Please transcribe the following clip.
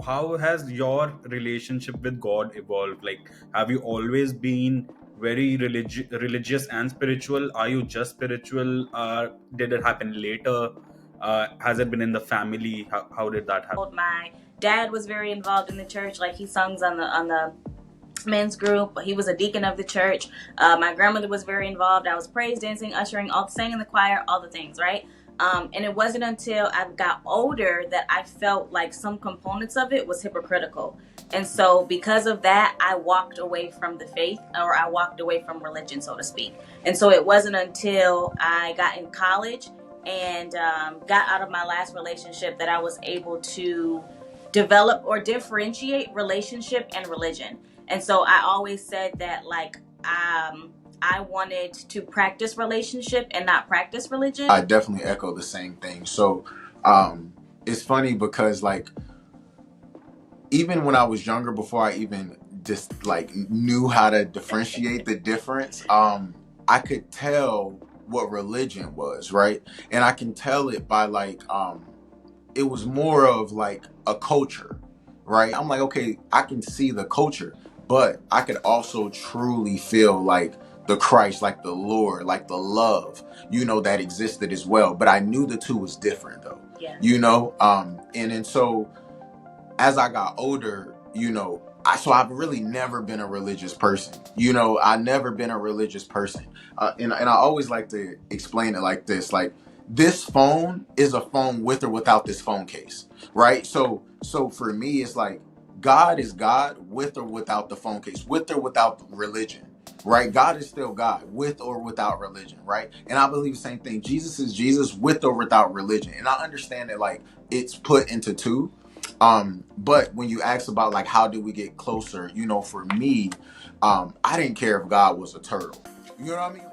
how has your relationship with God evolved? Like, have you always been very religious and spiritual? Are you just spiritual? Did it happen later? Has it been in the family? How did that happen? My dad was very involved in the church. Like, he sings on the men's group. He was a deacon of the church. My grandmother was very involved. I was praise dancing, ushering, all sang in the choir, all the things, right? And it wasn't until I got older that I felt like some components of it was hypocritical. And so because of that, I walked away from the faith, or I walked away from religion, so to speak. And so it wasn't until I got in college and got out of my last relationship that I was able to develop or differentiate relationship and religion. And so I always said that, like, I wanted to practice relationship and not practice religion. I definitely echo the same thing. So it's funny because, like, even when I was younger, before I even just like knew how to differentiate the difference, I could tell what religion was, right? And I can tell it by like it was more of like a culture, right? I'm like, okay, I can see the culture, but I could also truly feel like the Christ, like the Lord, like the love, that existed as well. But I knew the two was different though, and so as I got older, so I've really never been a religious person. I've never been a religious person. And I always like to explain it like this. Like, this phone is a phone with or without this phone case, right? So for me, it's like God is God with or without the phone case, with or without religion, right? God is still God with or without religion, right? And I believe the same thing. Jesus is Jesus with or without religion. And I understand that, like, it's put into two. But when you ask about like how do we get closer, for me, I didn't care if God was a turtle. You know what I mean?